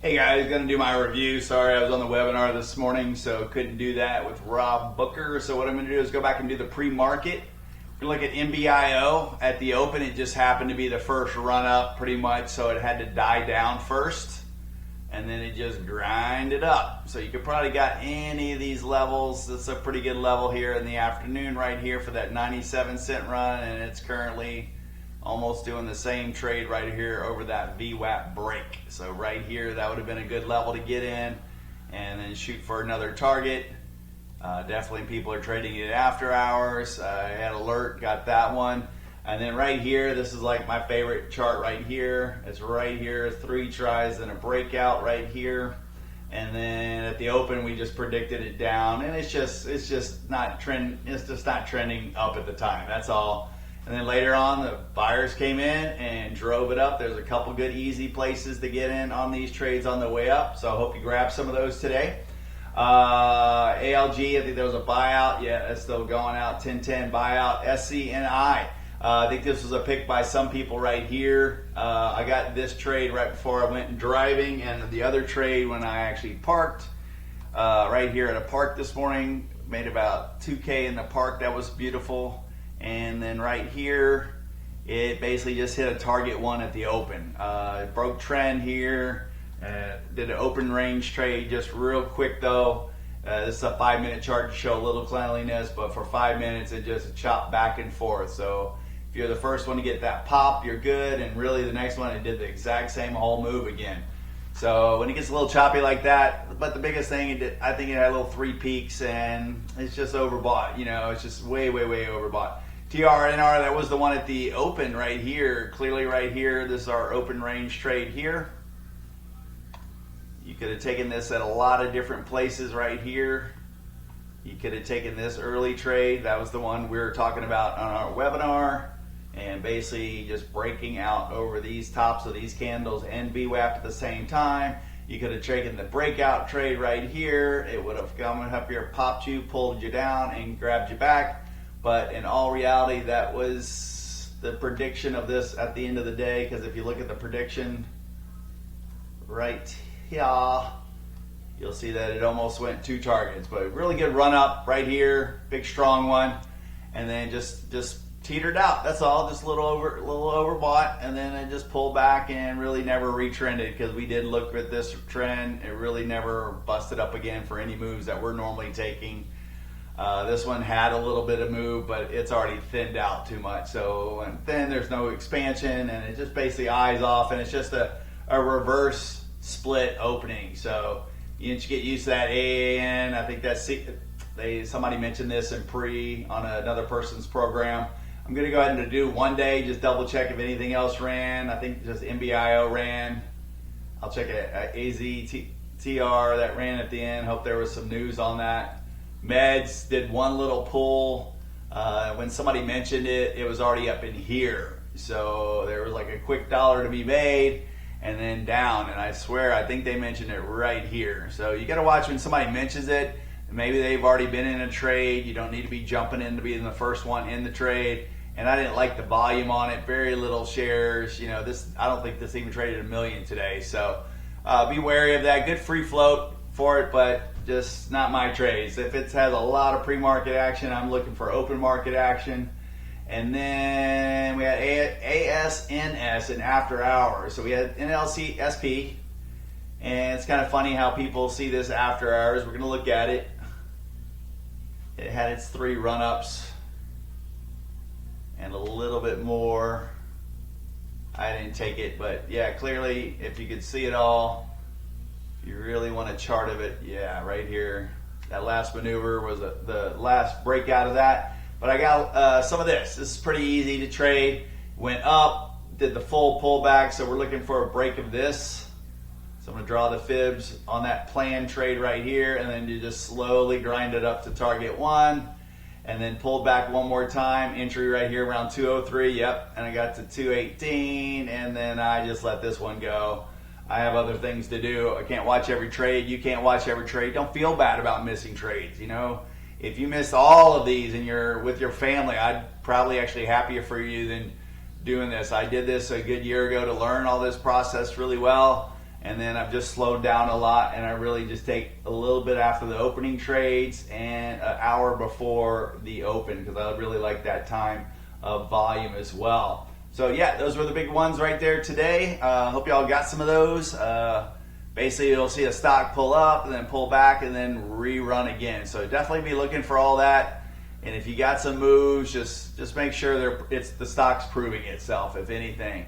Hey guys, gonna do my review. Sorry, I was on the webinar this morning, so couldn't do that with Rob Booker. So what I'm gonna do is go back and do the pre-market. We're gonna look at MBIO at the open. It just happened to be the first run up pretty much, so it had to die down first, and then it just grinded up. So you could probably got any of these levels. It's a pretty good level here in the afternoon right here for that 97-cent run, and it's currently almost doing the same trade right here over that VWAP break. So right here, that would have been a good level to get in and then shoot for another target. Definitely people are trading it after hours. I had alert, got that one. And then right here, this is like my favorite chart right here. It's right here, 3 tries and a breakout right here. And then at the open, we just predicted it down, and it's just not trending up at the time. That's all. And then later on, the buyers came in and drove it up. There's a couple good easy places to get in on these trades on the way up. So I hope you grab some of those today. ALG, I think there was a buyout. Yeah, that's still going out. 1010 buyout. SCNI. I think this was a pick by some people right here. I got this trade right before I went driving, and the other trade when I actually parked right here at a park this morning. Made about 2K in the park. That was beautiful. And then right here, it basically just hit a target one at the open. It broke trend here. Did an open range trade just real quick though. This is a 5-minute chart to show a little cleanliness, but for 5 minutes it just chopped back and forth. So if you're the first one to get that pop, you're good. And really the next one, it did the exact same whole move again. So when it gets a little choppy like that, but the biggest thing, I think it had a little 3 peaks, and it's just overbought. You know, it's just way overbought. TRNR, that was the one at the open right here. Clearly right here, this is our open range trade here. You could have taken this at a lot of different places right here. You could have taken this early trade. That was the one we were talking about on our webinar. And basically just breaking out over these tops of these candles and VWAP at the same time. You could have taken the breakout trade right here. It would have come up here, popped you, pulled you down, and grabbed you back. But in all reality, that was the prediction of this at the end of the day, because if you look at the prediction right here, you'll see that it almost went 2 targets. But really good run up right here, big strong one, and then just teetered out. That's all, just a little overbought, and then it just pulled back and really never retrended, because we did look at this trend. It really never busted up again for any moves that we're normally taking. This one had a little bit of move, but it's already thinned out too much. So and then there's no expansion, and it just basically eyes off, and it's just a reverse split opening. So you should get used to that AAN. I think that's somebody mentioned this in on another person's program. I'm going to go ahead and do one day, just double check if anything else ran. I think just MBIO ran. I'll check AZTR that ran at the end. Hope there was some news on that. Meds did one little pull. When somebody mentioned it, it was already up in here. So there was like a quick dollar to be made and then down. And I swear, I think they mentioned it right here. So you got to watch when somebody mentions it. Maybe they've already been in a trade. You don't need to be jumping in to be the first one in the trade. And I didn't like the volume on it. Very little shares. You know, I don't think this even traded 1 million today. So be wary of that. Good free float for it, but just not my trades. If it has a lot of pre-market action, I'm looking for open market action. And then we had ASNS in after hours. So we had NLC SP, and it's kind of funny how people see this after hours. We're going to look at it. It had its 3 run-ups and a little bit more. I didn't take it, but yeah, clearly if you could see it all, you really want a chart of it. Yeah, right here. That last maneuver was the last breakout of that. But I got some of this. This is pretty easy to trade. Went up, did the full pullback, so we're looking for a break of this. So I'm going to draw the fibs on that planned trade right here, and then you just slowly grind it up to target 1, and then pull back one more time. Entry right here around 203, yep, and I got to 218, and then I just let this one go. I have other things to do. I can't watch every trade. You can't watch every trade. Don't feel bad about missing trades. You know, if you miss all of these and you're with your family, I'd probably actually happier for you than doing this. I did this a good year ago to learn all this process really well, and then I've just slowed down a lot, and I really just take a little bit after the opening trades and an hour before the open, because I really like that time of volume as well. So yeah, those were the big ones right there today. Hope y'all got some of those. Basically, you'll see a stock pull up and then pull back and then rerun again. So definitely be looking for all that. And if you got some moves, just make sure the stock's proving itself, if anything.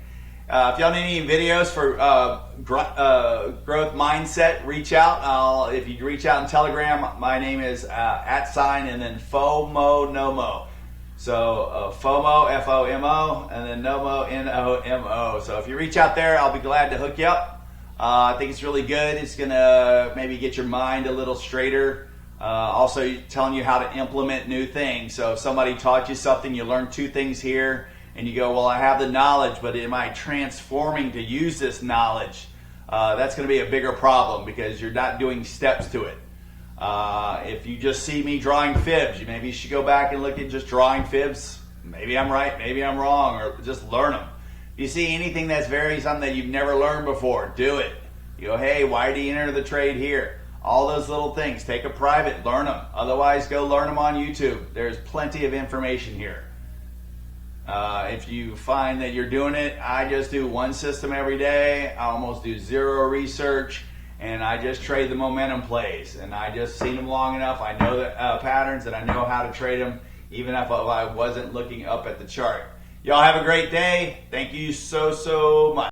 If y'all need any videos for growth mindset, reach out. If you reach out in Telegram, my name is @ and then FOMO NOMO. So FOMO, FOMO, and then NOMO, NOMO. So if you reach out there, I'll be glad to hook you up. I think it's really good. It's going to maybe get your mind a little straighter. Also telling you how to implement new things. So if somebody taught you something, you learn 2 things here, and you go, well, I have the knowledge, but am I transforming to use this knowledge? That's going to be a bigger problem, because you're not doing steps to it. If you just see me drawing fibs, maybe you should go back and look at just drawing fibs. Maybe I'm right, maybe I'm wrong, or just learn them. If you see anything that's something that you've never learned before, do it. You go, hey, why did he enter the trade here? All those little things. Take a private, learn them. Otherwise, go learn them on YouTube. There's plenty of information here. If you find that you're doing it, I just do one system every day. I almost do zero research, and I just trade the momentum plays. And I just seen them long enough. I know the patterns, and I know how to trade them, even if I wasn't looking up at the chart. Y'all have a great day. Thank you so much.